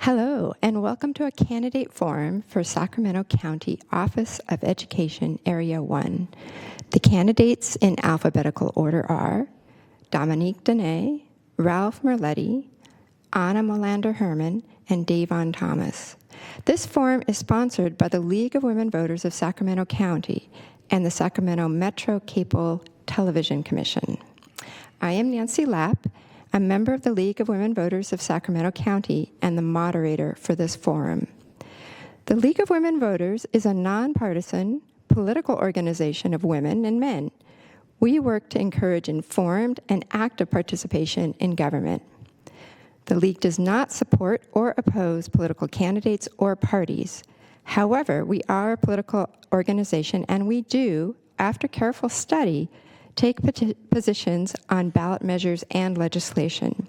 Hello, and welcome to a candidate forum for Sacramento County Office of Education Area 1. The candidates in alphabetical order are Dominique Dene, Ralph Merletti, Anna Molander-Herman, and Davon Thomas. This forum is sponsored by the League of Women Voters of Sacramento County and the Sacramento Metro Cable Television Commission. I am Nancy Lapp, a member of the League of Women Voters of Sacramento County and the moderator for this forum. The League of Women Voters is a nonpartisan political organization of women and men. We work to encourage informed and active participation in government. The League does not support or oppose political candidates or parties. However, we are a political organization, and we do, after careful study, take positions on ballot measures and legislation.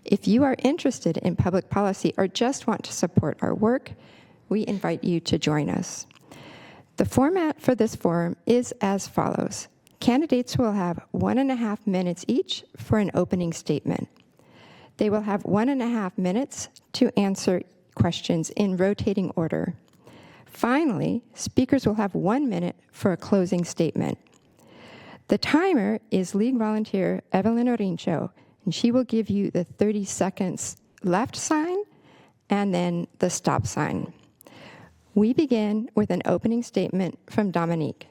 If you are interested in public policy or just want to support our work, we invite you to join us. The format for this forum is as follows. Candidates will have 1.5 minutes each for an opening statement. They will have 1.5 minutes to answer questions in rotating order. Finally, speakers will have 1 minute for a closing statement. The timer is League volunteer Evelyn Orincho, and she will give you the 30 seconds left sign and then the stop sign. We begin with an opening statement from Dominique.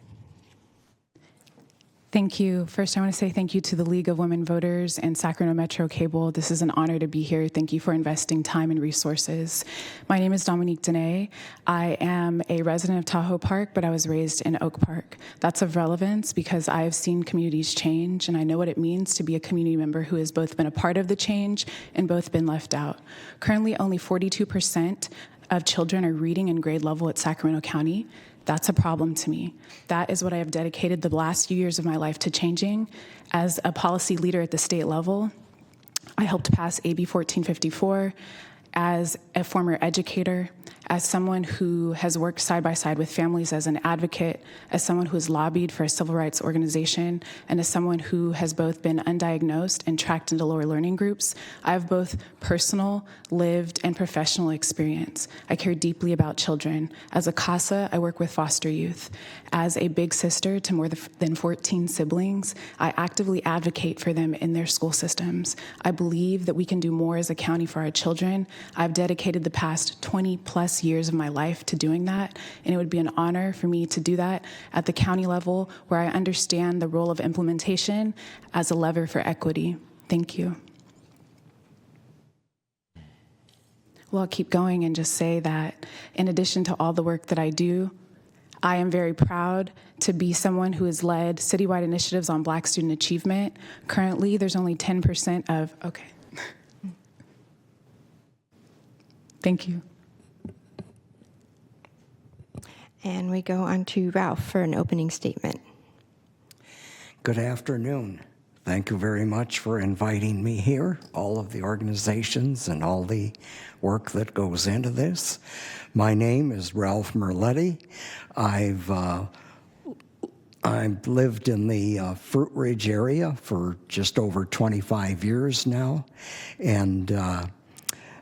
Thank you. First, I want to say thank you to the League of Women Voters and Sacramento Metro Cable. This is an honor to be here. Thank you for investing time and resources. My name is Dominique Dene. I am a resident of Tahoe Park, but I was raised in Oak Park. That's of relevance because I have seen communities change, and I know what it means to be a community member who has both been a part of the change and both been left out. Currently, only 42% of children are reading in grade level at Sacramento County. That's a problem to me. That is what I have dedicated the last few years of my life to changing. As a policy leader at the state level, I helped pass AB 1454. As a former educator, as someone who has worked side by side with families as an advocate, as someone who has lobbied for a civil rights organization, and as someone who has both been undiagnosed and tracked into lower learning groups, I have both personal, lived, and professional experience. I care deeply about children. As a CASA, I work with foster youth. As a big sister to more than 14 siblings, I actively advocate for them in their school systems. I believe that we can do more as a county for our children. I've dedicated the past 20 plus years of my life to doing that, and it would be an honor for me to do that at the county level where I understand the role of implementation as a lever for equity. Thank you. Well, I'll keep going and just say that in addition to all the work that I do, I am very proud to be someone who has led citywide initiatives on Black student achievement. Currently, there's only 10% of, okay. Thank you. And we go on to Ralph for an opening statement. Good afternoon. Thank you very much for inviting me here, all of the organizations and all the work that goes into this. My name is Ralph Merletti. I've lived in the Fruit Ridge area for just over 25 years now, and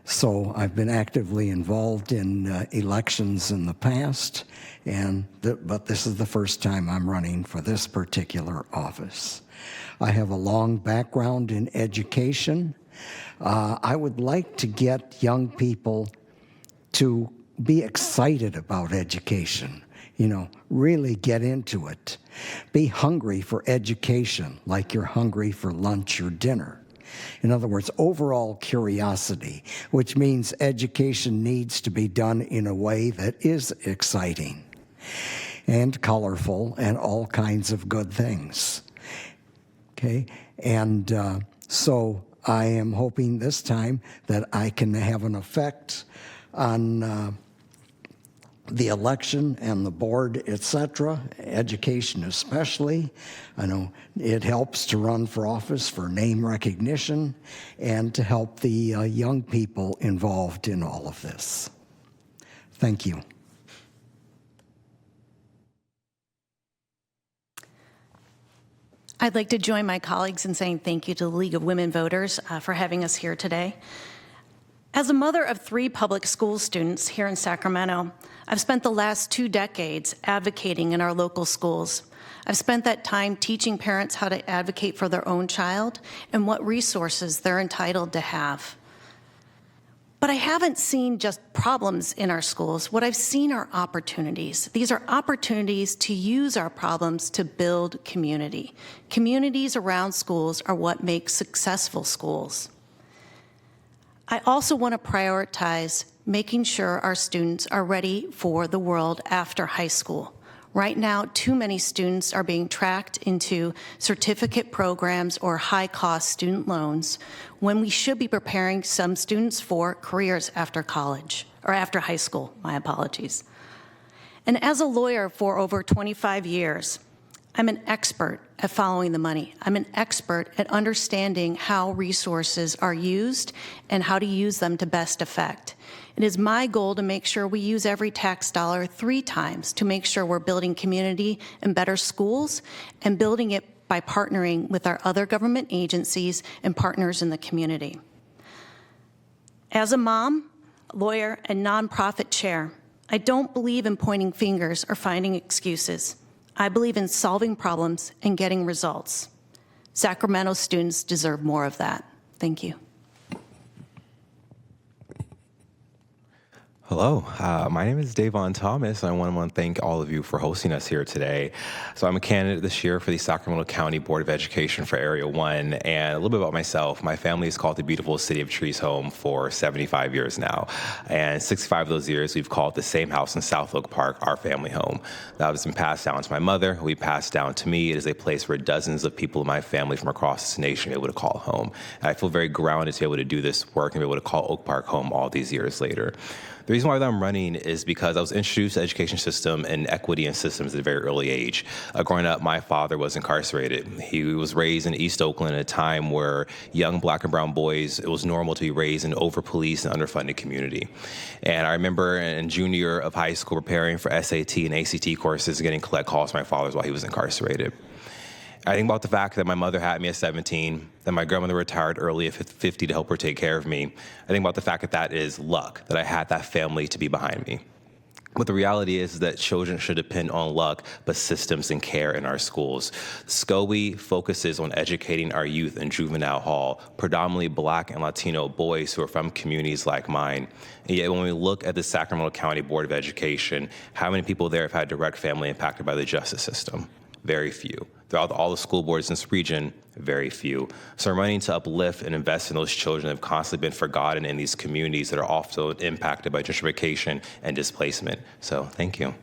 so I've been actively involved in elections in the past, but this is the first time I'm running for this particular office. I have a long background in education. I would like to get young people to be excited about education, really get into it. Be hungry for education like you're hungry for lunch or dinner. In other words, overall curiosity, which means education needs to be done in a way that is exciting and colorful and all kinds of good things. Okay, and so I am hoping this time that I can have an effect on the election and the board, etc., education especially. I know it helps to run for office for name recognition and to help the young people involved in all of this. Thank you. I'd like to join my colleagues in saying thank you to the League of Women Voters for having us here today. As a mother of 3 public school students here in Sacramento, I've spent the last 2 decades advocating in our local schools. I've spent that time teaching parents how to advocate for their own child and what resources they're entitled to have. But I haven't seen just problems in our schools. What I've seen are opportunities. These are opportunities to use our problems to build community. Communities around schools are what make successful schools. I also want to prioritize making sure our students are ready for the world after high school. Right now, too many students are being tracked into certificate programs or high-cost student loans when we should be preparing some students for careers after college, or after high school, my apologies. And as a lawyer for over 25 years, I'm an expert at following the money. I'm an expert at understanding how resources are used and how to use them to best effect. It is my goal to make sure we use every tax dollar 3 times to make sure we're building community and better schools, and building it by partnering with our other government agencies and partners in the community. As a mom, lawyer, and nonprofit chair, I don't believe in pointing fingers or finding excuses. I believe in solving problems and getting results. Sacramento students deserve more of that. Thank you. Hello, my name is Davon Thomas, and I want to thank all of you for hosting us here today. So I'm a candidate this year for the Sacramento County Board of Education for Area 1, and a little bit about myself. My family has called the beautiful city of Trees home for 75 years now, and 65 of those years we've called the same house in South Oak Park our family home. That has been passed down to my mother, who we passed down to me. It is a place where dozens of people in my family from across this nation are able to call home. And I feel very grounded to be able to do this work and be able to call Oak Park home all these years later. The reason why I'm running is because I was introduced to the education system and equity and systems at a very early age. Growing up, my father was incarcerated. He was raised in East Oakland at a time where young black and brown boys, it was normal to be raised in an over-policed and underfunded community. And I remember in junior year of high school preparing for SAT and ACT courses, getting collect calls from my father while he was incarcerated. I think about the fact that my mother had me at 17, that my grandmother retired early at 50 to help her take care of me. I think about the fact that that is luck, that I had that family to be behind me. But the reality is that children should depend on luck, but systems and care in our schools. SCOE focuses on educating our youth in juvenile hall, predominantly Black and Latino boys who are from communities like mine. And yet when we look at the Sacramento County Board of Education, how many people there have had direct family impacted by the justice system? Very few. Throughout all the school boards in this region, very few. So I'm running to uplift and invest in those children that have constantly been forgotten in these communities that are often impacted by gentrification and displacement. So thank you.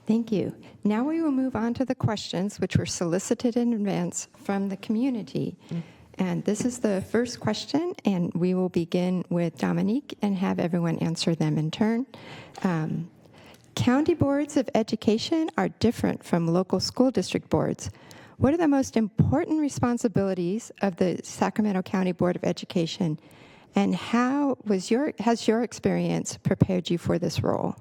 Thank you. Now we will move on to the questions which were solicited in advance from the community. And this is the first question, and we will begin with Dominique and have everyone answer them in turn. County boards of education are different from local school district boards. What are the most important responsibilities of the Sacramento County Board of Education, and how has your experience prepared you for this role?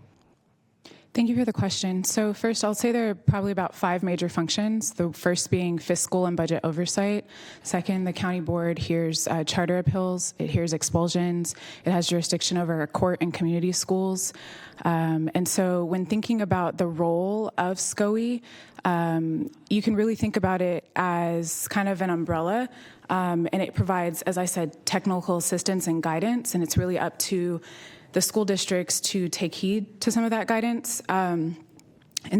Thank you for the question. So first, I'll say there are probably about 5 major functions, the first being fiscal and budget oversight. Second, the county board hears charter appeals, it hears expulsions, it has jurisdiction over court and community schools. And so when thinking about the role of SCOE, you can really think about it as kind of an umbrella, and it provides, as I said, technical assistance and guidance, and it's really up to the school districts to take heed to some of that guidance. And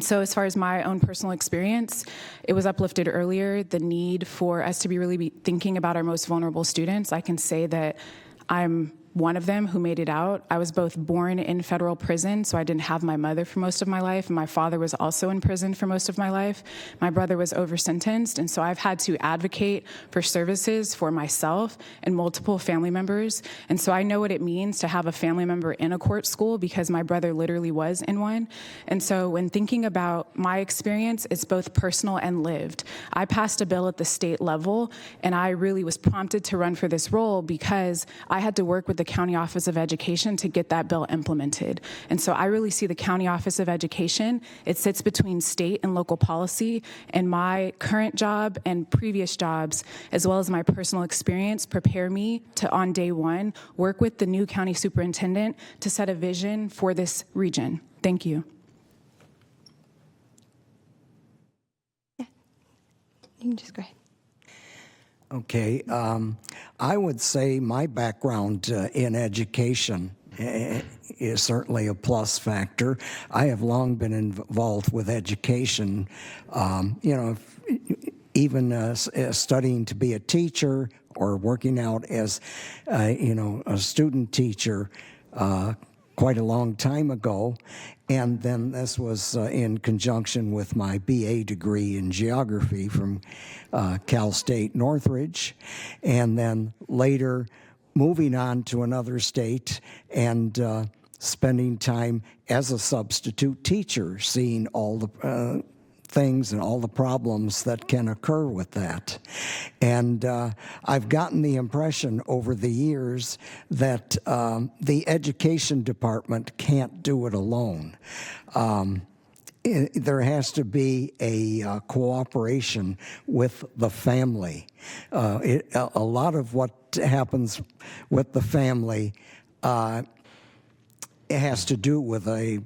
so as far as my own personal experience, it was uplifted earlier, the need for us to be thinking about our most vulnerable students. I can say that I'm one of them who made it out. I was both born in federal prison, so I didn't have my mother for most of my life, and my father was also in prison for most of my life. My brother was over-sentenced, and so I've had to advocate for services for myself and multiple family members. And so I know what it means to have a family member in a court school because my brother literally was in one. And so when thinking about my experience, it's both personal and lived. I passed a bill at the state level, and I really was prompted to run for this role because I had to work with the County Office of Education to get that bill implemented. And so I really see the County Office of Education, it sits between state and local policy, and my current job and previous jobs, as well as my personal experience, prepare me to, on day one, work with the new county superintendent to set a vision for this region. Thank you. You can just go ahead. Okay, I would say my background in education is certainly a plus factor. I have long been involved with education, even studying to be a teacher or working out as, a student teacher quite a long time ago. And then this was in conjunction with my BA degree in geography from Cal State Northridge, and then later moving on to another state and spending time as a substitute teacher, seeing all the things and all the problems that can occur with that. And I've gotten the impression over the years that the education department can't do it alone. There has to be a cooperation with the family. A lot of what happens with the family it has to do with a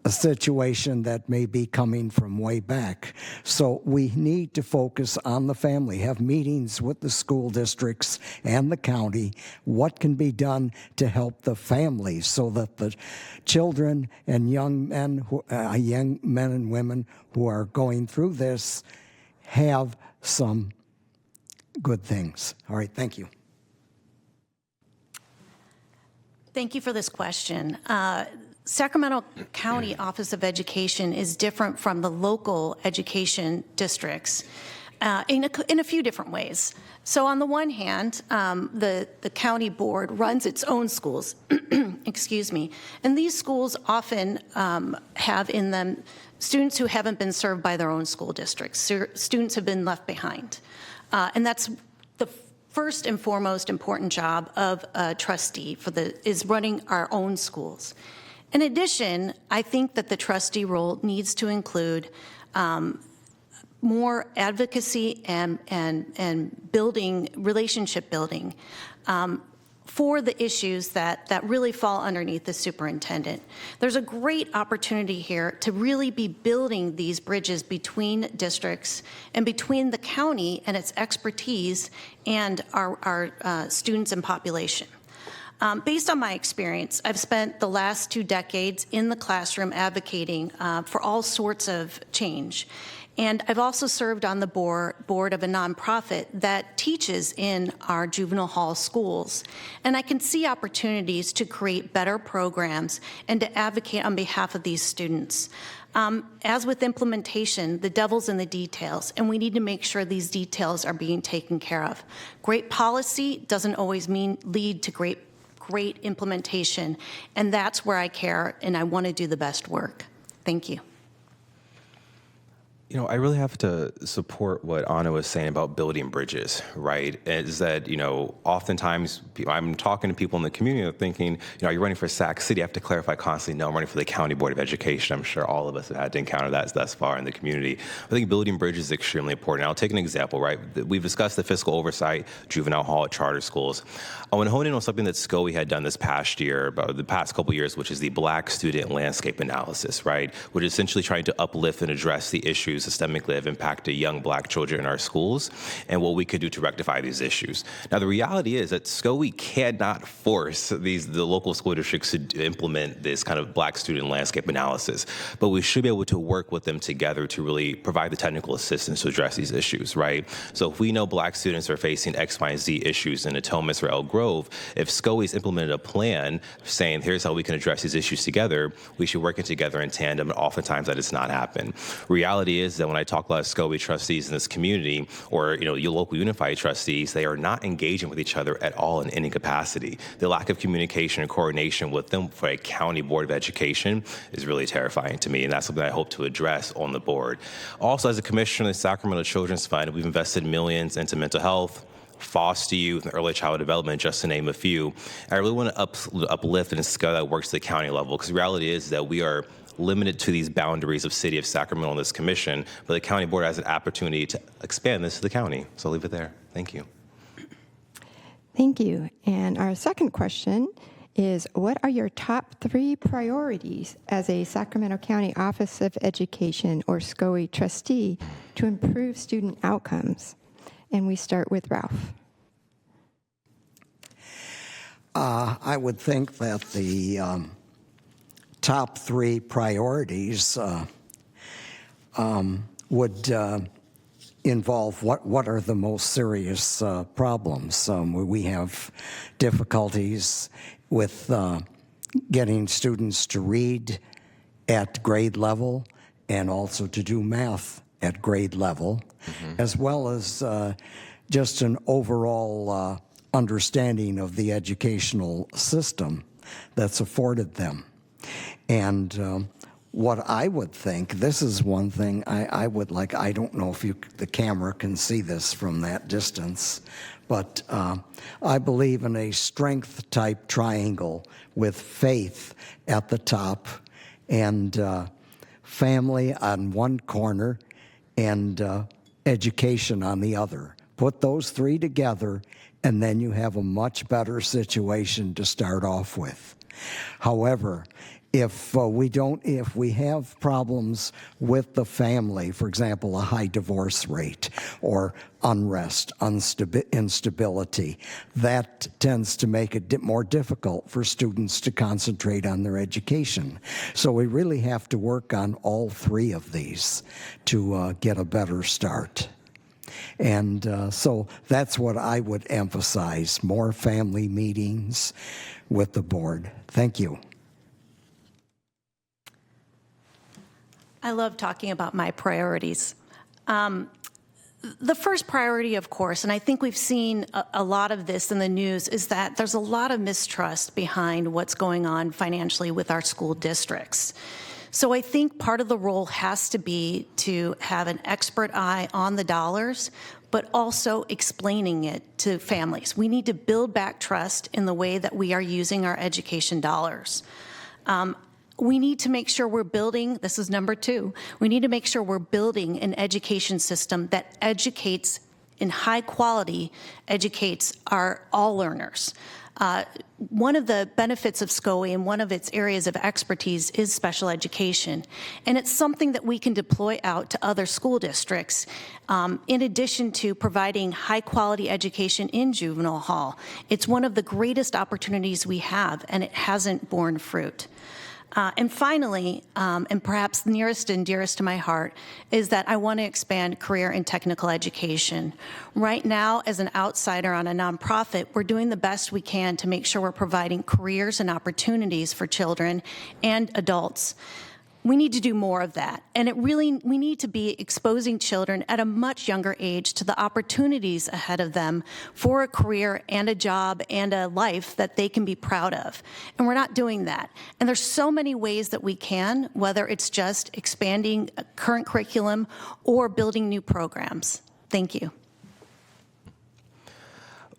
situation that may be coming from way back. So we need to focus on the family, have meetings with the school districts and the county, what can be done to help the families so that the children and young men and women who are going through this have some good things. All right, thank you. Thank you for this question. Sacramento County Office of Education is different from the local education districts in a few different ways. So on the one hand, the county board runs its own schools, excuse me, and these schools often have in them students who haven't been served by their own school districts. Students have been left behind. And that's the first and foremost important job of a trustee is running our own schools. In addition, I think that the trustee role needs to include more advocacy and building, relationship building for the issues that really fall underneath the superintendent. There's a great opportunity here to really be building these bridges between districts and between the county and its expertise and our students and population. Based on my experience, I've spent the last 2 decades in the classroom advocating for all sorts of change. And I've also served on the board of a nonprofit that teaches in our juvenile hall schools. And I can see opportunities to create better programs and to advocate on behalf of these students. As with implementation, the devil's in the details, and we need to make sure these details are being taken care of. Great policy doesn't always lead to great implementation, and that's where I care, and I want to do the best work. Thank you. I really have to support what Anna was saying about building bridges, right? Is that, oftentimes I'm talking to people in the community and thinking, are you running for Sac City? I have to clarify constantly, no, I'm running for the County Board of Education. I'm sure all of us have had to encounter that thus far in the community. I think building bridges is extremely important. I'll take an example, right? We've discussed the fiscal oversight, juvenile hall at charter schools. I want to hone in on something that SCOE had done this past year, about the past couple years, which is the Black Student Landscape Analysis, right? Which is essentially trying to uplift and address the issues systemically have impacted young Black children in our schools and what we could do to rectify these issues. Now, the reality is that SCOE cannot force the local school districts to implement this kind of Black student landscape analysis, but we should be able to work with them together to really provide the technical assistance to address these issues, right? So if we know Black students are facing X, Y, and Z issues in Atomas or Elk Grove, if SCOE's implemented a plan saying, here's how we can address these issues together, we should work it together in tandem, and oftentimes that does not happen. Reality is that when I talk to a lot of SCOE trustees in this community, or your local unified trustees, they are not engaging with each other at all in any capacity. The lack of communication and coordination with them for a county board of education is really terrifying to me, and that's something I hope to address on the board. Also, as a commissioner of the Sacramento Children's Fund, we've invested millions into mental health, foster youth, and early childhood development, just to name a few. I really want to uplift and scale that work to the county level, because the reality is that we are limited to these boundaries of City of Sacramento and this commission, but the county board has an opportunity to expand this to the county. So I'll leave it there. Thank you. Thank you. And our second question is, what are your top 3 priorities as a Sacramento County Office of Education or SCOE trustee to improve student outcomes? And we start with Ralph. I would think that the top 3 priorities would involve what are the most serious problems. We have difficulties with getting students to read at grade level and also to do math at grade level, as well as just an overall understanding of the educational system that's afforded them. And what I would think, this is one thing I would like, I don't know if the camera can see this from that distance, but I believe in a strength-type triangle with faith at the top and family on one corner and education on the other. Put those 3 together, and then you have a much better situation to start off with. However, if we have problems with the family, for example, a high divorce rate or unrest, instability, that tends to make it more difficult for students to concentrate on their education. So we really have to work on all 3 of these to get a better start. And so that's what I would emphasize, more family meetings with the board. Thank you. I love talking about my priorities. The first priority, of course, and I think we've seen a lot of this in the news, is that there's a lot of mistrust behind what's going on financially with our school districts. So I think part of the role has to be to have an expert eye on the dollars, but also explaining it to families. We need to build back trust in the way that we are using our education dollars. We need to make sure we're building, this is number 2, we need to make sure we're building an education system that educates in high quality, educates all learners. One of the benefits of SCOE and one of its areas of expertise is special education. And it's something that we can deploy out to other school districts in addition to providing high quality education in juvenile hall. It's one of the greatest opportunities we have, and it hasn't borne fruit. And finally, and perhaps nearest and dearest to my heart, is that I want to expand career and technical education. Right now, as an outsider on a nonprofit, we're doing the best we can to make sure we're providing careers and opportunities for children and adults. We need to do more of that. And we need to be exposing children at a much younger age to the opportunities ahead of them for a career and a job and a life that they can be proud of. And we're not doing that. And there's so many ways that we can, whether it's just expanding current curriculum or building new programs. Thank you.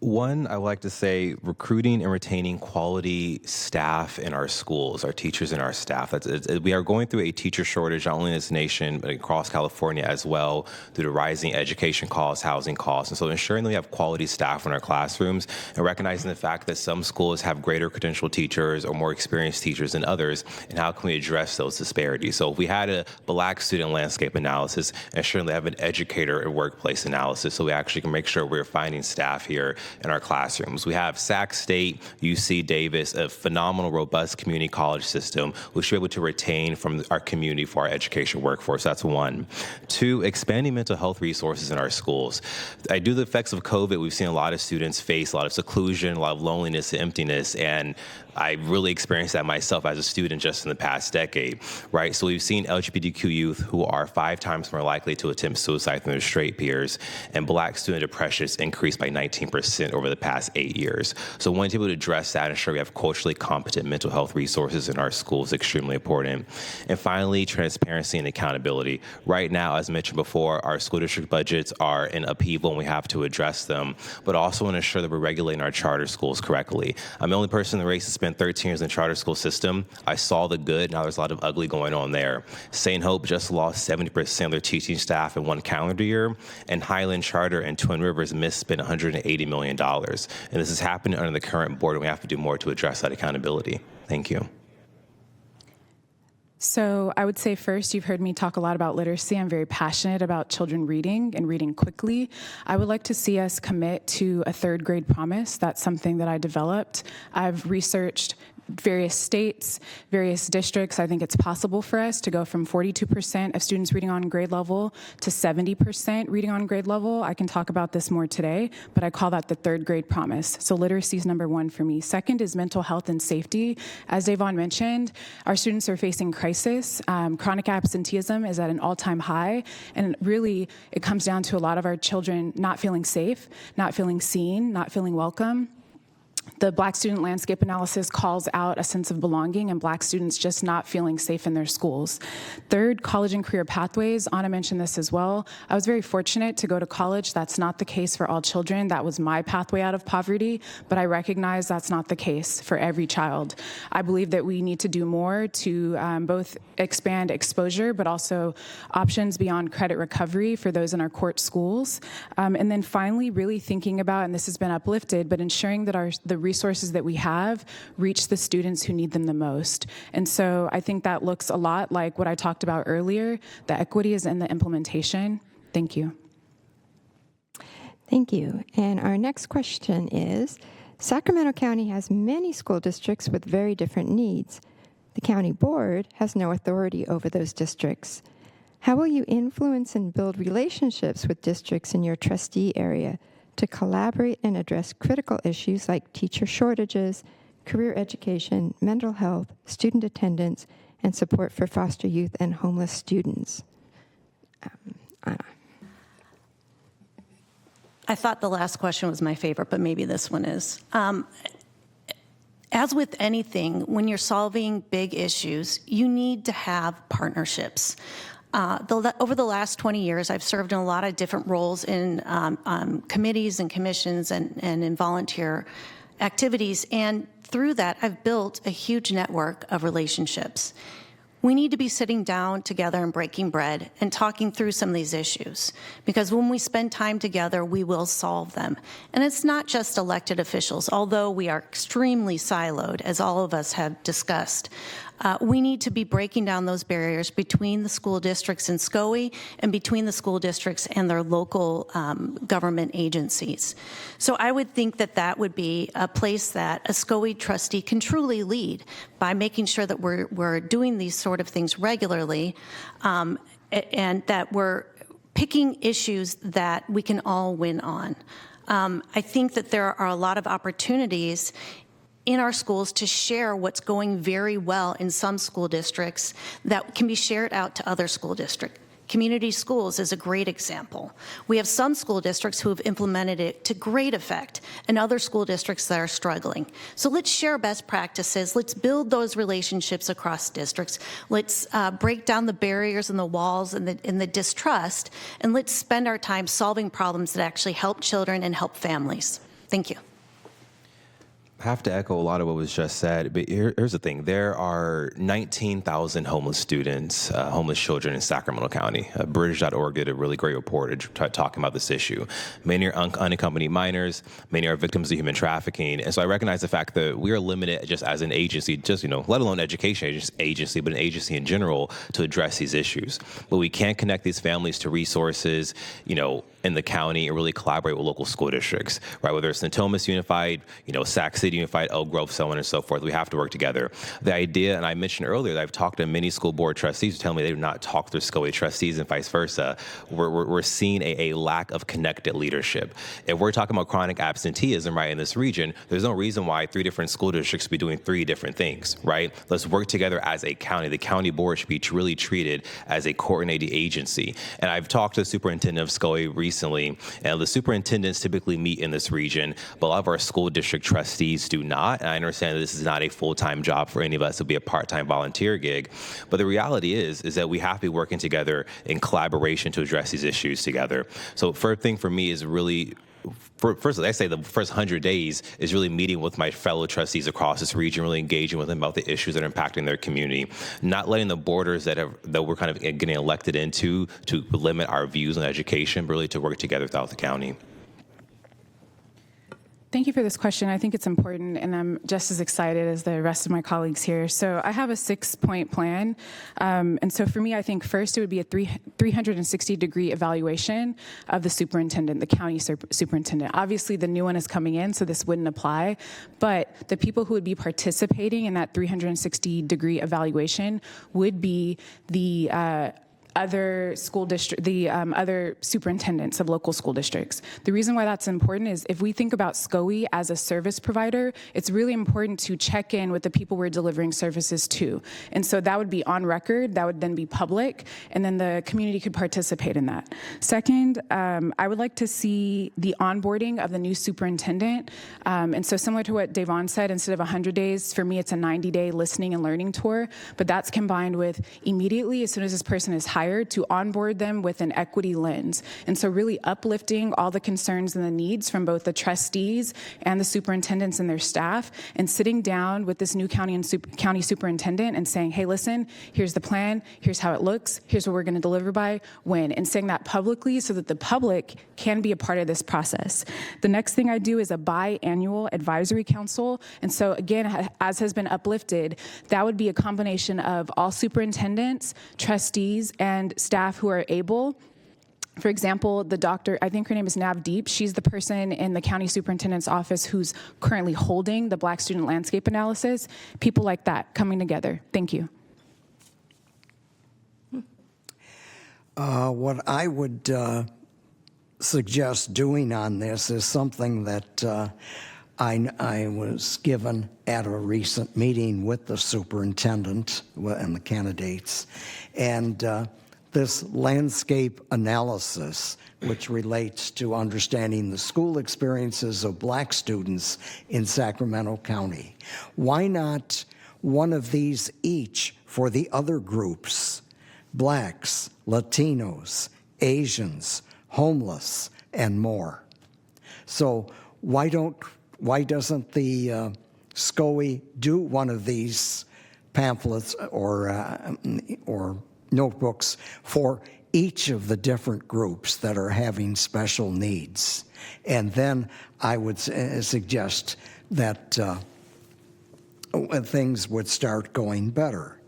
One, I would like to say recruiting and retaining quality staff in our schools, our teachers and our staff. We are going through a teacher shortage, not only in this nation, but across California as well, due to rising education costs, housing costs. And so ensuring that we have quality staff in our classrooms and recognizing the fact that some schools have greater credentialed teachers or more experienced teachers than others, and how can we address those disparities? So if we had a Black student landscape analysis, ensuring they have an educator and workplace analysis, so we actually can make sure we're finding staff here in our classrooms. We have Sac State, UC Davis, a phenomenal, robust community college system, which we're able to retain from our community for our education workforce. That's 1. 2, expanding mental health resources in our schools. Due to the effects of COVID, we've seen a lot of students face a lot of seclusion, a lot of loneliness and emptiness, and I really experienced that myself as a student just in the past decade, right? So we've seen LGBTQ youth who are 5 times more likely to attempt suicide than their straight peers, and Black student depression has increased by 19%. consistent over the past 8 years. So wanting to be able to address that and ensure we have culturally competent mental health resources in our schools is extremely important. And finally, transparency and accountability. Right now, as mentioned before, our school district budgets are in upheaval and we have to address them, but also want to ensure that we're regulating our charter schools correctly. I'm the only person in the race that spent 13 years in the charter school system. I saw the good. Now there's a lot of ugly going on there. St. Hope just lost 70% of their teaching staff in one calendar year, and Highland Charter and Twin Rivers misspent $180 million. And this is happening under the current board, and we have to do more to address that accountability. Thank you. So I would say first, you've heard me talk a lot about literacy. I'm very passionate about children reading and reading quickly. I would like to see us commit to a third grade promise. That's something that I developed. I've researched various states, various districts. I think it's possible for us to go from 42% of students reading on grade level to 70% reading on grade level. I can talk about this more today, but I call that the third grade promise. So literacy is number one for me. Second is mental health and safety. As Davon mentioned, our students are facing crisis. Chronic absenteeism is at an all-time high, and really it comes down to a lot of our children not feeling safe, not feeling seen, not feeling welcome. The Black Student Landscape Analysis calls out a sense of belonging and Black students just not feeling safe in their schools. Third, college and career pathways. Anna mentioned this as well. I was very fortunate to go to college. That's not the case for all children. That was my pathway out of poverty, but I recognize that's not the case for every child. I believe that we need to do more to both expand exposure, but also options beyond credit recovery for those in our court schools. And then finally, really thinking about, and this has been uplifted, but ensuring that the resources that we have reach the students who need them the most. And so I think that looks a lot like what I talked about earlier. The equity is in the implementation. Thank you. Thank you. And our next question is, Sacramento County has many school districts with very different needs. The county board has no authority over those districts. How will you influence and build relationships with districts in your trustee area to collaborate and address critical issues like teacher shortages, career education, mental health, student attendance, and support for foster youth and homeless students? Anna. I thought the last question was my favorite, but maybe this one is. As with anything, when you're solving big issues, you need to have partnerships. Over the last 20 years, I've served in a lot of different roles in committees and commissions and in volunteer activities. And through that, I've built a huge network of relationships. We need to be sitting down together and breaking bread and talking through some of these issues, because when we spend time together, we will solve them. And it's not just elected officials, although we are extremely siloed, as all of us have discussed. We need to be breaking down those barriers between the school districts in SCOE and between the school districts and their local government agencies. So I would think that that would be a place that a SCOE trustee can truly lead by making sure that we're doing these sort of things regularly, and that we're picking issues that we can all win on. I think that there are a lot of opportunities in our schools to share what's going very well in some school districts that can be shared out to other school districts. Community schools is a great example. We have some school districts who have implemented it to great effect and other school districts that are struggling. So let's share best practices. Let's build those relationships across districts. Let's break down the barriers and the walls and the distrust, and let's spend our time solving problems that actually help children and help families. Thank you. I have to echo a lot of what was just said, but here's the thing. There are 19,000 homeless students, homeless children in Sacramento County. Bridge.org did a really great report talking about this issue. Many are unaccompanied minors, many are victims of human trafficking, and so I recognize the fact that we are limited just as an agency, let alone education agency, but an agency in general to address these issues. But we can connect these families to resources, in the county and really collaborate with local school districts, right? Whether it's Natomas Unified, Sac City Unified, Elk Grove, so on and so forth. We have to work together. The idea, and I mentioned earlier that I've talked to many school board trustees who tell me they do not talk to their SCOE trustees and vice versa. We're seeing a lack of connected leadership. If we're talking about chronic absenteeism, right, in this region, there's no reason why 3 different school districts be doing 3 different things, right? Let's work together as a county. The county board should be really treated as a coordinated agency. And I've talked to the superintendent of SCOE recently recently. And the superintendents typically meet in this region, but a lot of our school district trustees do not. And I understand that this is not a full-time job for any of us. It'll be a part-time volunteer gig. But the reality is that we have to be working together in collaboration to address these issues together. So first thing for me is really, first, I say the first 100 days is really meeting with my fellow trustees across this region, really engaging with them about the issues that are impacting their community, not letting the borders that we're kind of getting elected into to limit our views on education, but really to work together throughout the county. Thank you for this question. I think it's important, and I'm just as excited as the rest of my colleagues here. So I have a 6-point plan. And so for me, I think first it would be a 360-degree evaluation of the superintendent, the county superintendent. Obviously, the new one is coming in, so this wouldn't apply. But the people who would be participating in that 360-degree evaluation would be the other school district, the other superintendents of local school districts. The reason why that's important is if we think about SCOE as a service provider, it's really important to check in with the people we're delivering services to. And so that would be on record, that would then be public, and then the community could participate in that. Second, I would like to see the onboarding of the new superintendent. And so similar to what Devon said, instead of 100 days, for me it's a 90-day listening and learning tour, but that's combined with immediately, as soon as this person is hired, to onboard them with an equity lens. And so really uplifting all the concerns and the needs from both the trustees and the superintendents and their staff, and sitting down with this new county superintendent and saying, hey, listen, here's the plan, here's how it looks, here's what we're going to deliver by, when, and saying that publicly so that the public can be a part of this process. The next thing I do is a biannual advisory council. And so again, as has been uplifted, that would be a combination of all superintendents, trustees, and staff who are able. For example, the doctor, I think her name is Navdeep, she's the person in the county superintendent's office who's currently holding the Black student landscape analysis. People like that coming together. Thank you. What I would suggest doing on this is something that I was given at a recent meeting with the superintendent and the candidates. And this landscape analysis, which relates to understanding the school experiences of Black students in Sacramento County. Why not one of these each for the other groups? Blacks, Latinos, Asians, homeless, and more. So why doesn't the SCOE do one of these pamphlets or notebooks for each of the different groups that are having special needs? And then I would suggest that things would start going better.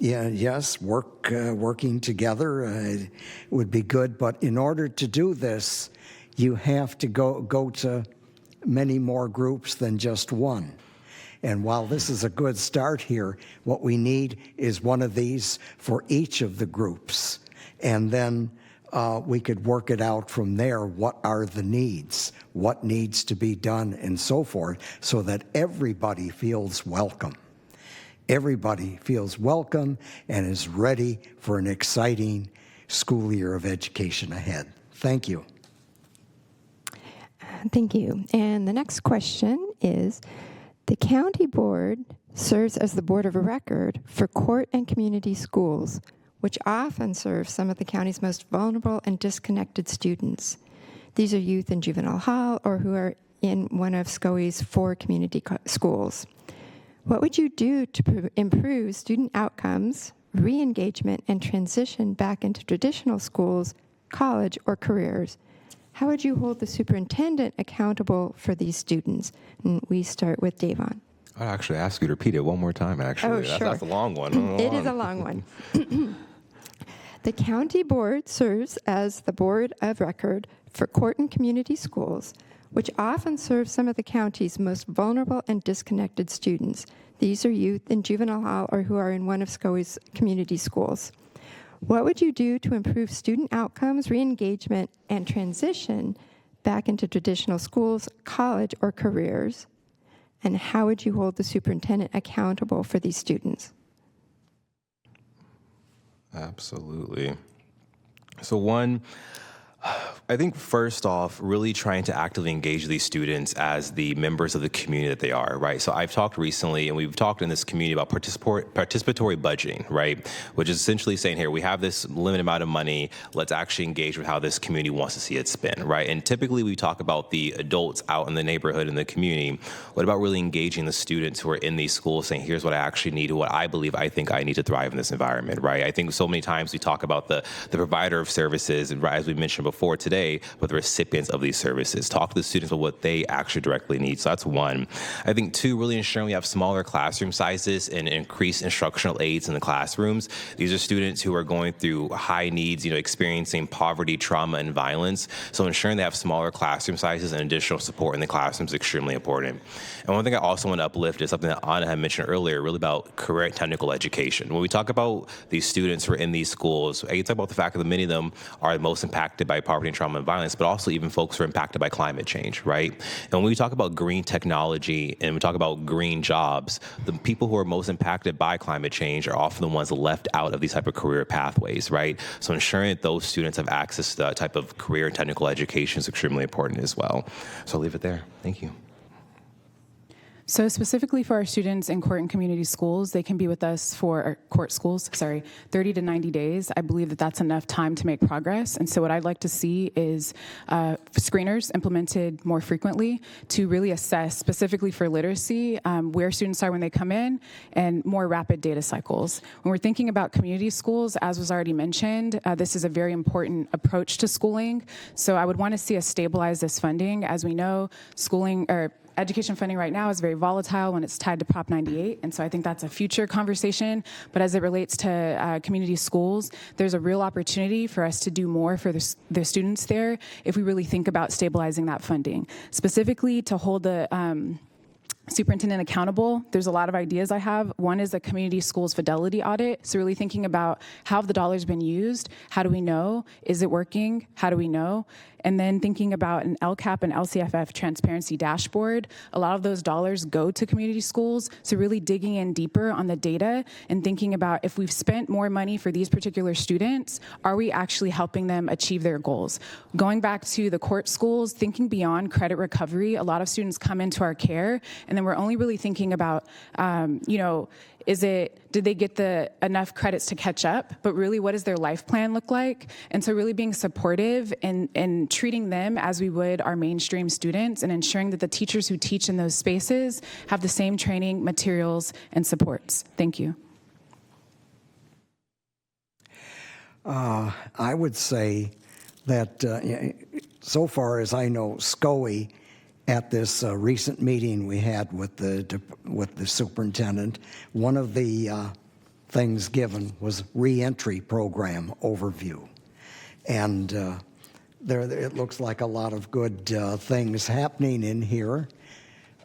Yes, working together would be good, but in order to do this, you have to go to many more groups than just one. And while this is a good start here, what we need is one of these for each of the groups. And then we could work it out from there. What are the needs? What needs to be done and so forth, so that everybody feels welcome. Everybody feels welcome and is ready for an exciting school year of education ahead. Thank you. Thank you. And the next question is, the county board serves as the board of record for court and community schools, which often serve some of the county's most vulnerable and disconnected students. These are youth in juvenile hall or who are in one of SCOE's 4 community schools. What would you do to improve student outcomes, re-engagement, and transition back into traditional schools, college, or careers? How would you hold the superintendent accountable for these students? And we start with Devon. I'd actually ask you to repeat it one more time, actually. Oh, sure. That's a long one. It is a long one. The county board serves as the board of record for court and community schools, which often serve some of the county's most vulnerable and disconnected students. These are youth in juvenile hall or who are in one of SCOE's community schools. What would you do to improve student outcomes, re-engagement, and transition back into traditional schools, college, or careers? And how would you hold the superintendent accountable for these students? Absolutely. So one, I think first off, really trying to actively engage these students as the members of the community that they are, right? So I've talked recently, and we've talked in this community about participatory budgeting, right? Which is essentially saying, here, we have this limited amount of money, let's actually engage with how this community wants to see it spent, right? And typically we talk about the adults out in the neighborhood, in the community. What about really engaging the students who are in these schools, saying, here's what I actually need, what I believe I think I need to thrive in this environment, right? I think so many times we talk about the provider of services, and as we mentioned before today, but the recipients of these services. Talk to the students about what they actually directly need. So that's one. I think two, really ensuring we have smaller classroom sizes and increased instructional aids in the classrooms. These are students who are going through high needs, experiencing poverty, trauma, and violence. So ensuring they have smaller classroom sizes and additional support in the classroom is extremely important. And one thing I also want to uplift is something that Anna had mentioned earlier, really about career and technical education. When we talk about these students who are in these schools, I can talk about the fact that many of them are most impacted by poverty and trauma and violence, but also even folks who are impacted by climate change, right? And when we talk about green technology and we talk about green jobs, the people who are most impacted by climate change are often the ones left out of these type of career pathways, right? So ensuring that those students have access to that type of career and technical education is extremely important as well. So I'll leave it there. Thank you. So specifically for our students in court and community schools, they can be with us for court schools, 30 to 90 days. I believe that that's enough time to make progress. And so what I'd like to see is screeners implemented more frequently to really assess specifically for literacy where students are when they come in, and more rapid data cycles. When we're thinking about community schools, as was already mentioned, this is a very important approach to schooling. So I would want to see us stabilize this funding. As we know, education funding right now is very volatile when it's tied to Prop 98, and so I think that's a future conversation. But as it relates to community schools, there's a real opportunity for us to do more for the students there if we really think about stabilizing that funding. Specifically, to hold the superintendent accountable, there's a lot of ideas I have. One is a community schools fidelity audit. So really thinking about how have the dollars been used? How do we know? Is it working? How do we know? And then thinking about an LCAP and LCFF transparency dashboard. A lot of those dollars go to community schools. So really digging in deeper on the data and thinking about if we've spent more money for these particular students, are we actually helping them achieve their goals? Going back to the court schools, thinking beyond credit recovery, a lot of students come into our care, and then we're only really thinking about, did they get enough credits to catch up? But really, what does their life plan look like? And so really being supportive and treating them as we would our mainstream students, and ensuring that the teachers who teach in those spaces have the same training, materials, and supports. Thank you. I would say that so far as I know, SCOE, at this recent meeting we had with the superintendent, one of the things given was reentry program overview, and it looks like a lot of good things happening in here.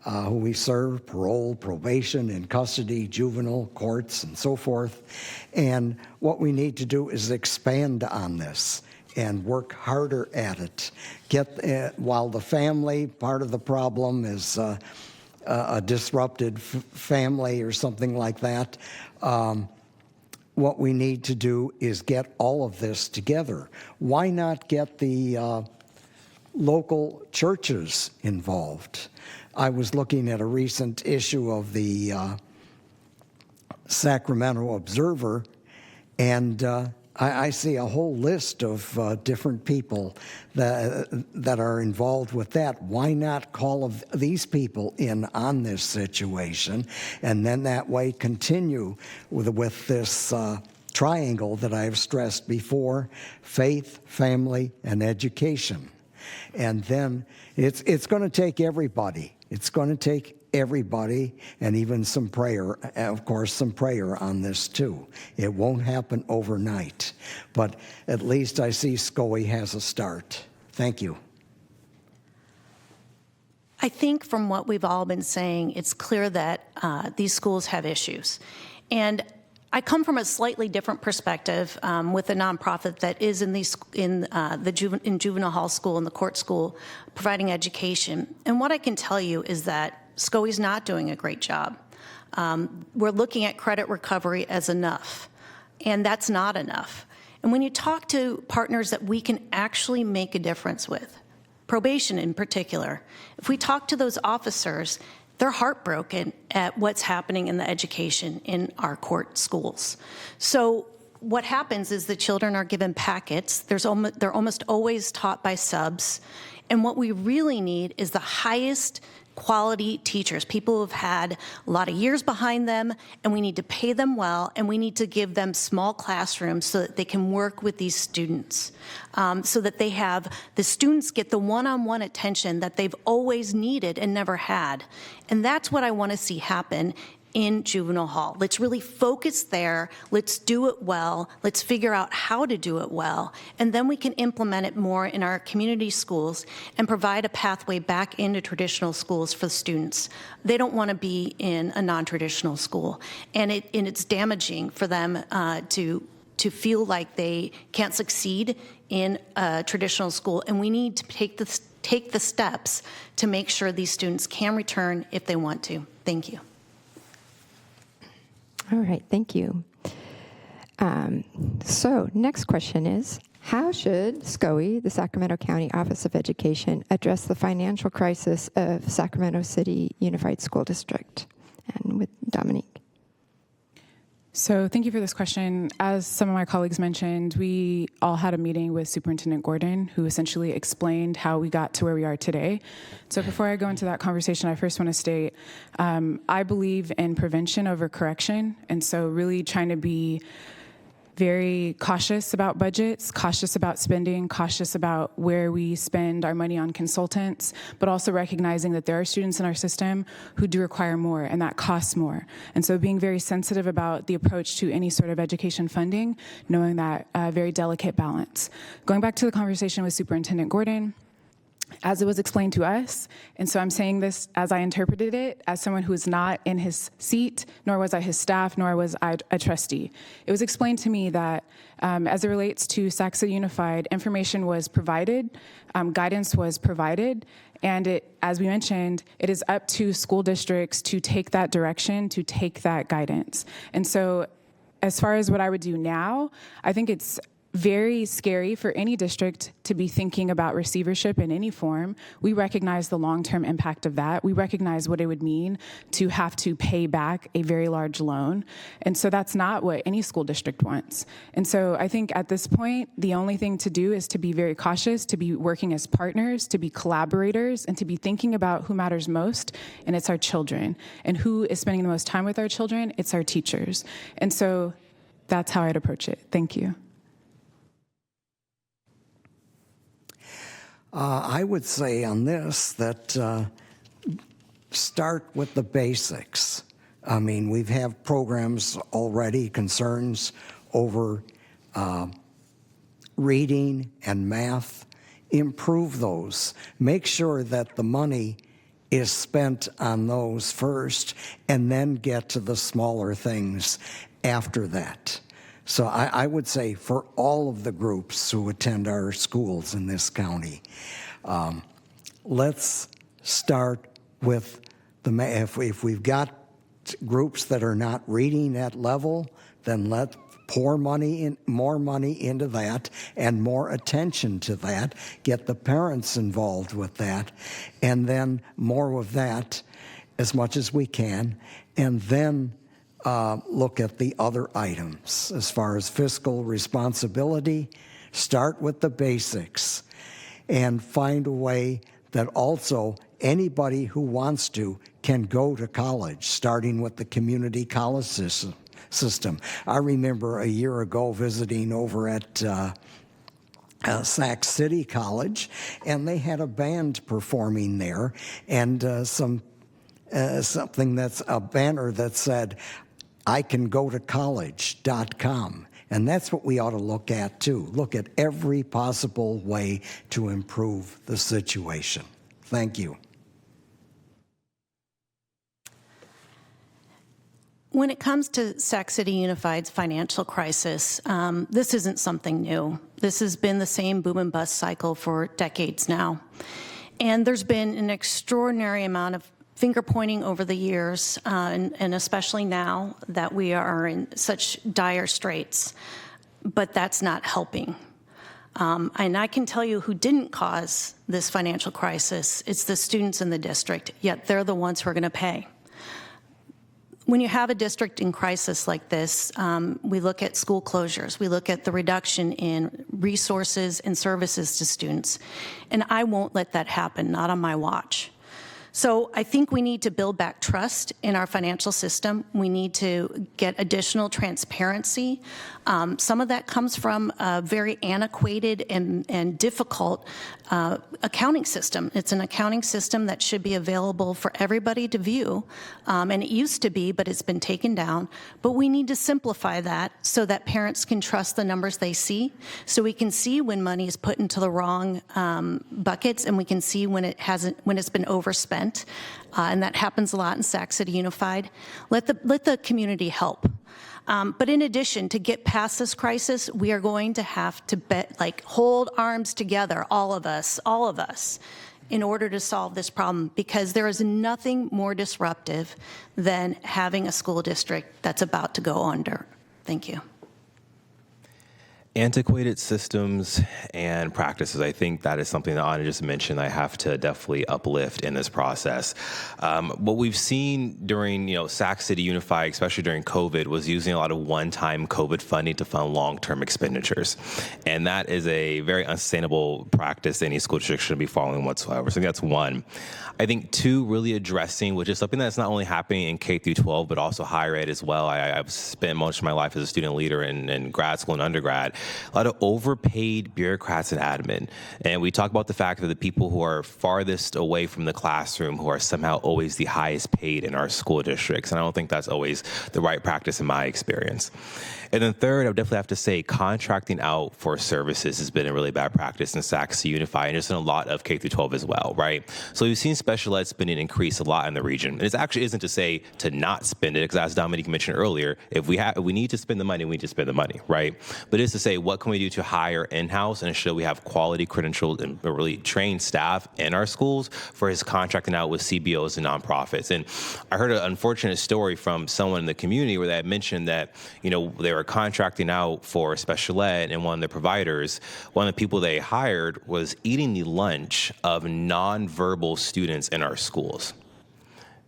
Who we serve, parole, probation, in custody, juvenile courts, and so forth. And what we need to do is expand on this and work harder at it. While the family, part of the problem is a disrupted family or something like that, what we need to do is get all of this together. Why not get the local churches involved? I was looking at a recent issue of the Sacramento Observer, and I see a whole list of different people that are involved with that. Why not call of these people in on this situation, and then that way continue with this triangle that I've stressed before: faith, family, and education. And then it's going to take everybody. It's going to take everybody, and even some prayer, of course, some prayer on this too. It won't happen overnight, but at least I see SCOE has a start. Thank you. I think from what we've all been saying, it's clear that these schools have issues. And I come from a slightly different perspective with a nonprofit that is in juvenile hall school and the court school, providing education. And what I can tell you is that SCOE's not doing a great job. We're looking at credit recovery as enough, and that's not enough. And when you talk to partners that we can actually make a difference with, probation in particular, if we talk to those officers, they're heartbroken at what's happening in the education in our court schools. So what happens is the children are given packets. They're almost always taught by subs. And what we really need is the highest quality teachers, people who have had a lot of years behind them, and we need to pay them well, and we need to give them small classrooms so that they can work with these students, so that the students get the one-on-one attention that they've always needed and never had. And that's what I want to see happen in juvenile hall. Let's really focus there. Let's do it well. Let's figure out how to do it well. And then we can implement it more in our community schools and provide a pathway back into traditional schools for the students. They don't want to be in a non-traditional school. And it's damaging for them to feel like they can't succeed in a traditional school. And we need to take the steps to make sure these students can return if they want to. Thank you. All right, thank you. So next question is, how should SCOE, the Sacramento County Office of Education, address the financial crisis of Sacramento City Unified School District? And with Dominique. So thank you for this question. As some of my colleagues mentioned, we all had a meeting with Superintendent Gordon, who essentially explained how we got to where we are today. So before I go into that conversation, I first want to state, I believe in prevention over correction. And so really trying to be very cautious about budgets, cautious about spending, cautious about where we spend our money on consultants, but also recognizing that there are students in our system who do require more, and that costs more. And so being very sensitive about the approach to any sort of education funding, knowing that very delicate balance. Going back to the conversation with Superintendent Gordon, as it was explained to us, and so I'm saying this as I interpreted it, as someone who is not in his seat, nor was I his staff, nor was I a trustee. It was explained to me that as it relates to Sac City Unified, information was provided, guidance was provided, and as we mentioned, it is up to school districts to take that direction, to take that guidance. And so as far as what I would do now, I think it's very scary for any district to be thinking about receivership in any form. We recognize the long-term impact of that. We recognize what it would mean to have to pay back a very large loan. And so that's not what any school district wants. And so I think at this point, the only thing to do is to be very cautious, to be working as partners, to be collaborators, and to be thinking about who matters most, and it's our children. And who is spending the most time with our children? It's our teachers. And so that's how I'd approach it. Thank you. I would say on this that start with the basics. I mean, we have programs already, concerns over reading and math. Improve those. Make sure that the money is spent on those first and then get to the smaller things after that. So I would say for all of the groups who attend our schools in this county, let's start with if we've got groups that are not reading at level, then let pour more money into that and more attention to that. Get the parents involved with that, and then more of that as much as we can, and then look at the other items. As far as fiscal responsibility, start with the basics and find a way that also anybody who wants to can go to college, starting with the community college system. I remember a year ago visiting over at Sac City College, and they had a band performing there, and something that's a banner that said, icangotocollege.com. And that's what we ought to look at, too. Look at every possible way to improve the situation. Thank you. When it comes to Sac City Unified's financial crisis, this isn't something new. This has been the same boom and bust cycle for decades now. And there's been an extraordinary amount of finger pointing over the years, and especially now that we are in such dire straits. but that's not helping. And I can tell you who didn't cause this financial crisis. It's the students in the district, yet they're the ones who are going to pay. When you have a district in crisis like this, we look at school closures. We look at the reduction in resources and services to students. And I won't let that happen, not on my watch. So I think we need to build back trust in our financial system. We need to get additional transparency. Some of that comes from a very antiquated and difficult accounting system. It's an accounting system that should be available for everybody to view, and it used to be, but it's been taken down. But we need to simplify that so that parents can trust the numbers they see, so we can see when money is put into the wrong buckets, and we can see when it's been overspent. And that happens a lot in Sac City Unified. Let the community help. But in addition, to get past this crisis, we are going to have to hold arms together, all of us, in order to solve this problem, because there is nothing more disruptive than having a school district that's about to go under. Thank you. Antiquated systems and practices. I think that is something that Anna just mentioned I have to definitely uplift in this process. What we've seen during, Sac City Unified, especially during COVID, was using a lot of one-time COVID funding to fund long-term expenditures. And that is a very unsustainable practice any school district should be following whatsoever. So that's one. I think two, really addressing, which is something that's not only happening in K through 12, but also higher ed as well. I've spent most of my life as a student leader in grad school and undergrad. A lot of overpaid bureaucrats and admin. And we talk about the fact that the people who are farthest away from the classroom who are somehow always the highest paid in our school districts. And I don't think that's always the right practice in my experience. And then third, I would definitely have to say contracting out for services has been a really bad practice in Sac City Unified, and just in a lot of K through 12 as well, right? So we've seen special ed spending increase a lot in the region. And it actually isn't to say to not spend it, because as Dominique mentioned earlier, if we need to spend the money, we need to spend the money, right? But it's to say, what can we do to hire in-house and ensure we have quality, credentialed, and really trained staff in our schools for his contracting out with CBOs and nonprofits. And I heard an unfortunate story from someone in the community where they had mentioned that, they were contracting out for special ed, and one of the providers, one of the people they hired was eating the lunch of nonverbal students in our schools.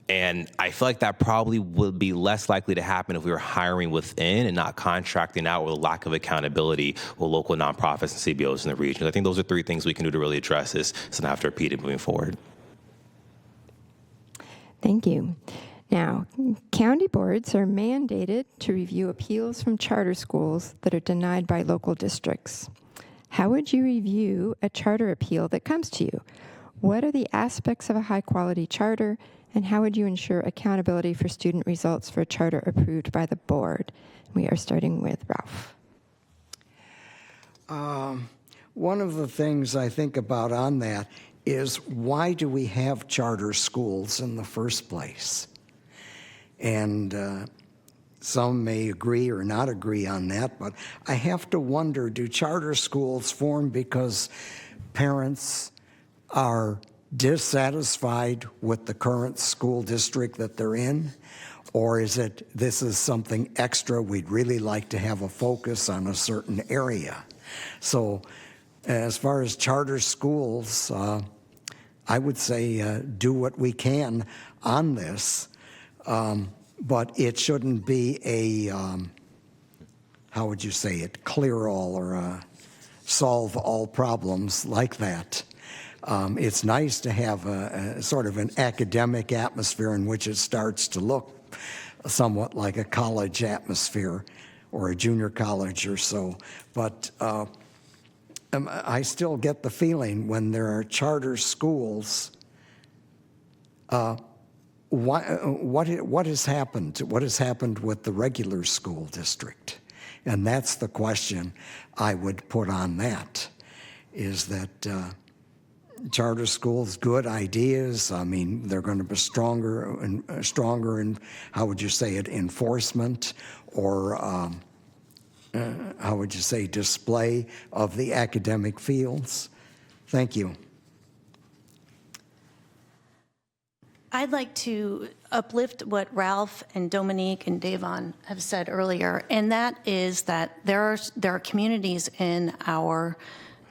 And I feel like that probably would be less likely to happen if we were hiring within and not contracting out with a lack of accountability with local nonprofits and CBOs in the region. I think those are three things we can do to really address this, so not have to repeat it moving forward. Thank you. Now, county boards are mandated to review appeals from charter schools that are denied by local districts. How would you review a charter appeal that comes to you? What are the aspects of a high-quality charter, and how would you ensure accountability for student results for a charter approved by the board? We are starting with Ralph. One of the things I think about on that is, why do we have charter schools in the first place? And some may agree or not agree on that, but I have to wonder, do charter schools form because parents are dissatisfied with the current school district that they're in? Or is it, this is something extra, we'd really like to have a focus on a certain area? So as far as charter schools, I would say do what we can on this. But it shouldn't be a, how would you say it, clear all or solve all problems like that. It's nice to have a sort of an academic atmosphere in which it starts to look somewhat like a college atmosphere or a junior college or so. But I still get the feeling when there are charter schools, what has happened? What has happened with the regular school district? And that's the question I would put on that, is that charter schools, good ideas. I mean, they're going to be stronger in, how would you say it, enforcement, or how would you say, display of the academic fields. Thank you. I'd like to uplift what Ralph and Dominique and Davon have said earlier, and that is that there are communities in our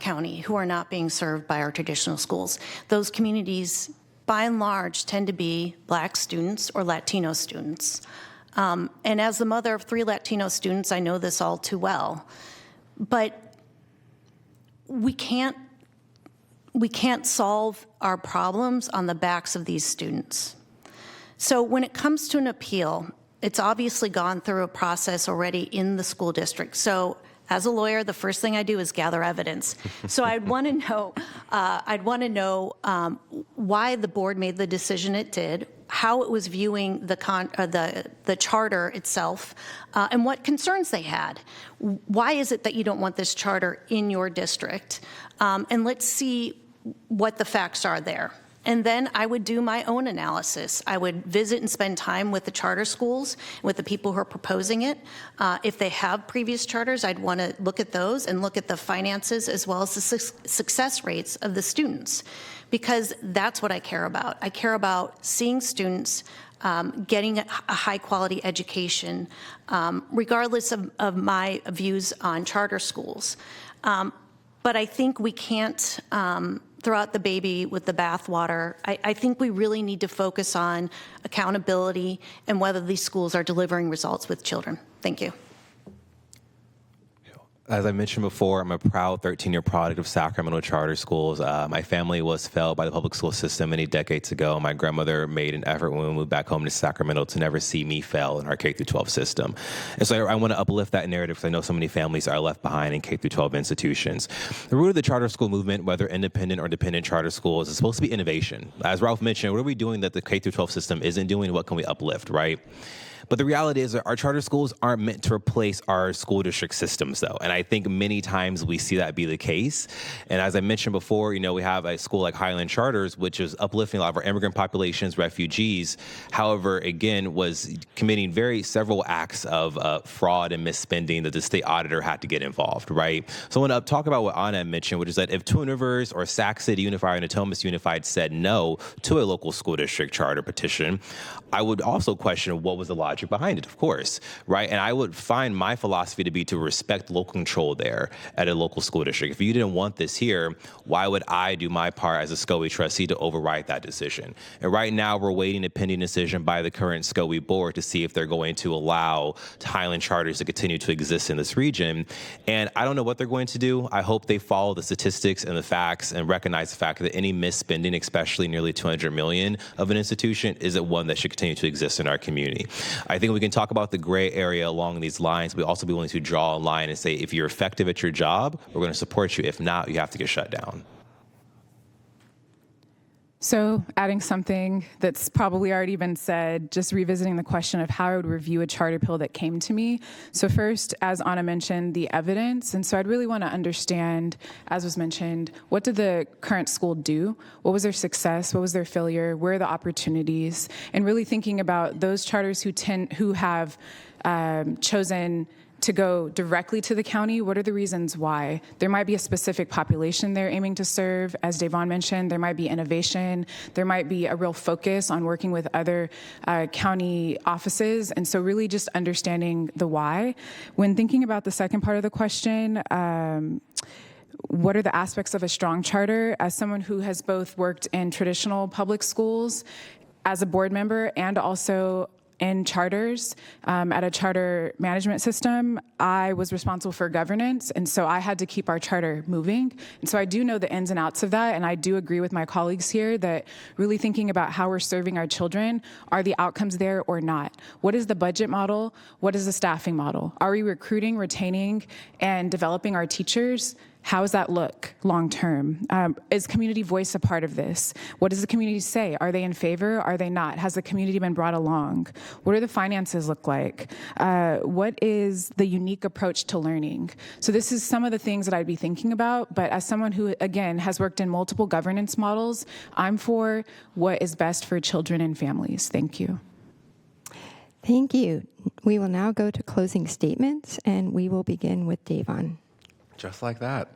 county who are not being served by our traditional schools. Those communities, by and large, tend to be Black students or Latino students. And as the mother of 3 Latino students, I know this all too well. But we can't solve our problems on the backs of these students. So when it comes to an appeal, it's obviously gone through a process already in the school district. So as a lawyer, the first thing I do is gather evidence. So I'd want to know, why the board made the decision it did, how it was viewing the charter itself, and what concerns they had. Why is it that you don't want this charter in your district? And let's see what the facts are there. And then I would do my own analysis. I would visit and spend time with the charter schools, with the people who are proposing it. If they have previous charters, I'd want to look at those and look at the finances as well as the success rates of the students, because that's what I care about. I care about seeing students getting a high-quality education, regardless of my views on charter schools. But I think we can't throw out the baby with the bathwater. I think we really need to focus on accountability and whether these schools are delivering results with children. Thank you. As I mentioned before, I'm a proud 13-year product of Sacramento charter schools. My family was failed by the public school system many decades ago. My grandmother made an effort when we moved back home to Sacramento to never see me fail in our K-12 system. And so I want to uplift that narrative because I know so many families are left behind in K-12 institutions. The root of the charter school movement, whether independent or dependent charter schools, is supposed to be innovation. As Ralph mentioned, what are we doing that the K-12 system isn't doing? What can we uplift, right? But the reality is that our charter schools aren't meant to replace our school district systems, though. And I think many times we see that be the case. And as I mentioned before, we have a school like Highland Charters, which is uplifting a lot of our immigrant populations, refugees. However, again, was committing several acts of fraud and misspending that the state auditor had to get involved, right? So I want to talk about what Anna mentioned, which is that if Twin Rivers or Sac City Unified and Natomas Unified said no to a local school district charter petition, I would also question what was the logic behind it, of course, right? And I would find my philosophy to be to respect local control there at a local school district. If you didn't want this here, why would I do my part as a SCOE trustee to override that decision? And right now, we're waiting a pending decision by the current SCOE board to see if they're going to allow Highland Charters to continue to exist in this region. And I don't know what they're going to do. I hope they follow the statistics and the facts and recognize the fact that any misspending, especially nearly $200 million of an institution, isn't one that should continue to exist in our community. I think we can talk about the gray area along these lines, but also be willing to draw a line and say, if you're effective at your job, we're going to support you. If not, you have to get shut down. So adding something that's probably already been said, just revisiting the question of how I would review a charter appeal that came to me. So first, as Anna mentioned, the evidence. And so I'd really want to understand, as was mentioned, what did the current school do? What was their success? What was their failure? Where are the opportunities? And really thinking about those charters who have chosen to go directly to the county. What are the reasons why? There might be a specific population they're aiming to serve. As Davon mentioned, there might be innovation. There might be a real focus on working with other county offices. And so really just understanding the why. When thinking about the second part of the question, what are the aspects of a strong charter? As someone who has both worked in traditional public schools as a board member and also in charters, at a charter management system, I was responsible for governance, and so I had to keep our charter moving. And so I do know the ins and outs of that, and I do agree with my colleagues here that really thinking about how we're serving our children, are the outcomes there or not? What is the budget model? What is the staffing model? Are we recruiting, retaining, and developing our teachers? How does that look long term? Is community voice a part of this? What does the community say? Are they in favor? Are they not? Has the community been brought along? What do the finances look like? What is the unique approach to learning? So this is some of the things that I'd be thinking about, but as someone who, again, has worked in multiple governance models, I'm for what is best for children and families. Thank you. Thank you. We will now go to closing statements, and we will begin with Davon. Just like that.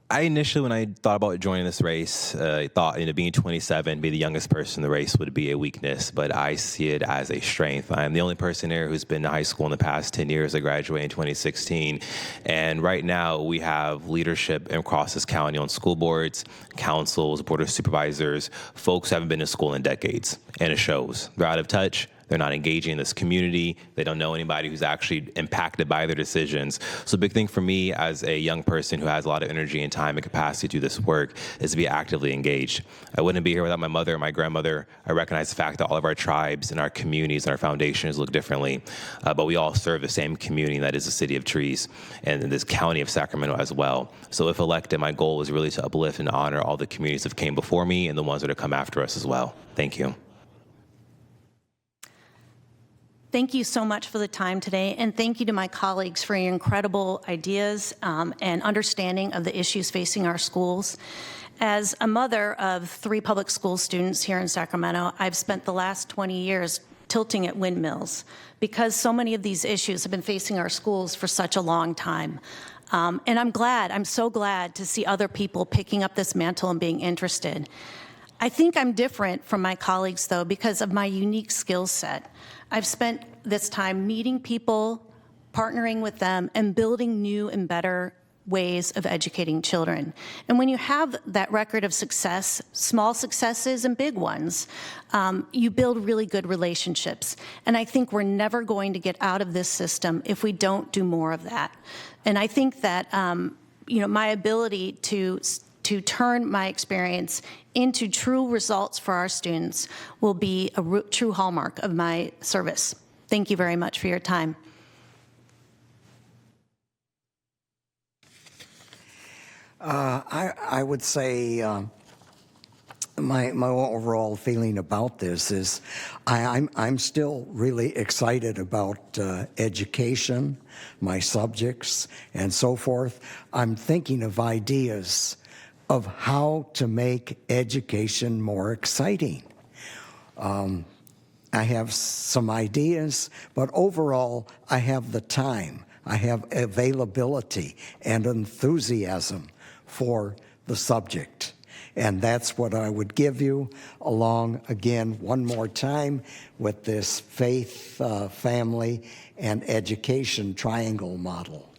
I initially, when I thought about joining this race, I thought, being 27, being the youngest person in the race would be a weakness, but I see it as a strength. I'm the only person here who's been to high school in the past 10 years. I graduated in 2016, and right now we have leadership across this county on school boards, councils, board of supervisors, folks who haven't been to school in decades, and it shows. They're out of touch. They're not engaging in this community. They don't know anybody who's actually impacted by their decisions. So a big thing for me as a young person who has a lot of energy and time and capacity to do this work is to be actively engaged. I wouldn't be here without my mother and my grandmother. I recognize the fact that all of our tribes and our communities and our foundations look differently, but we all serve the same community that is the City of Trees and this county of Sacramento as well. So if elected, my goal is really to uplift and honor all the communities that came before me and the ones that are come after us as well. Thank you. Thank you so much for the time today, and thank you to my colleagues for your incredible ideas and understanding of the issues facing our schools. As a mother of 3 public school students here in Sacramento, I've spent the last 20 years tilting at windmills because so many of these issues have been facing our schools for such a long time. And I'm so glad to see other people picking up this mantle and being interested. I think I'm different from my colleagues, though, because of my unique skill set. I've spent this time meeting people, partnering with them, and building new and better ways of educating children. And when you have that record of success, small successes and big ones, you build really good relationships. And I think we're never going to get out of this system if we don't do more of that. And I think that my ability to turn my experience into true results for our students will be a true hallmark of my service. Thank you very much for your time. I would say my overall feeling about this is I'm still really excited about education, my subjects, and so forth. I'm thinking of ideas of how to make education more exciting. I have some ideas, but overall, I have the time, I have availability and enthusiasm for the subject. And that's what I would give you, along, again, one more time, with this faith, family, and education triangle model.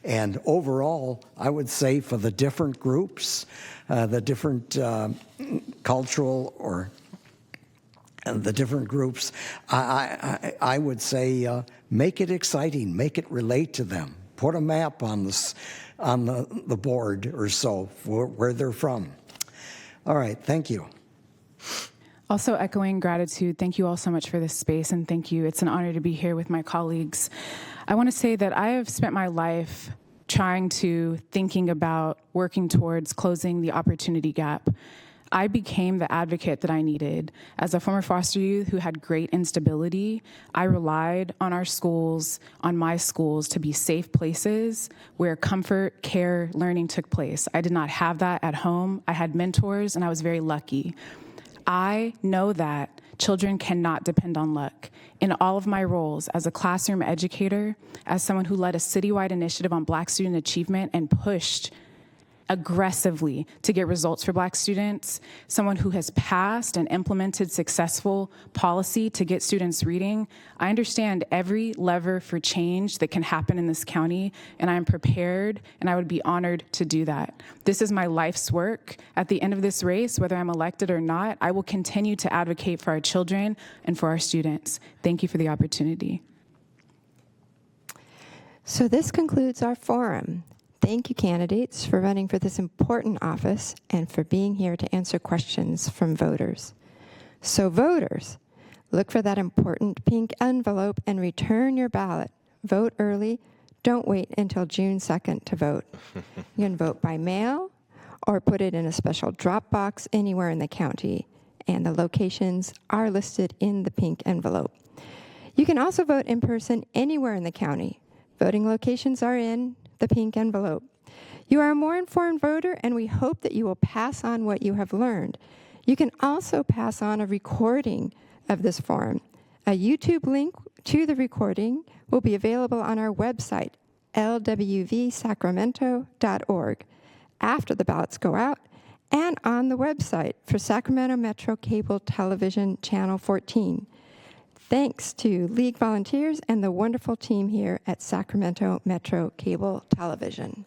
And overall, I would say for the different groups, the different cultural or the different groups, I would say make it exciting, make it relate to them. Put a map on the board or so for where they're from. All right, thank you. Also echoing gratitude, thank you all so much for this space, and thank you. It's an honor to be here with my colleagues. I want to say that I have spent my life thinking about working towards closing the opportunity gap. I became the advocate that I needed. As a former foster youth who had great instability, I relied on our schools, on my schools, to be safe places where comfort, care, learning took place. I did not have that at home. I had mentors, and I was very lucky. I know that children cannot depend on luck. In all of my roles as a classroom educator, as someone who led a citywide initiative on Black student achievement and pushed aggressively to get results for Black students, someone who has passed and implemented successful policy to get students reading, I understand every lever for change that can happen in this county, and I am prepared, and I would be honored to do that. This is my life's work. At the end of this race, whether I'm elected or not, I will continue to advocate for our children and for our students. Thank you for the opportunity. So this concludes our forum. Thank you, candidates, for running for this important office and for being here to answer questions from voters. So voters, look for that important pink envelope and return your ballot. Vote early. Don't wait until June 2nd to vote. You can vote by mail or put it in a special drop box anywhere in the county, and the locations are listed in the pink envelope. You can also vote in person anywhere in the county. Voting locations are in the pink envelope. You are a more informed voter, and we hope that you will pass on what you have learned. You can also pass on a recording of this forum. A YouTube link to the recording will be available on our website, lwvsacramento.org. after the ballots go out, and on the website for Sacramento Metro Cable Television Channel 14. Thanks to League volunteers and the wonderful team here at Sacramento Metro Cable Television.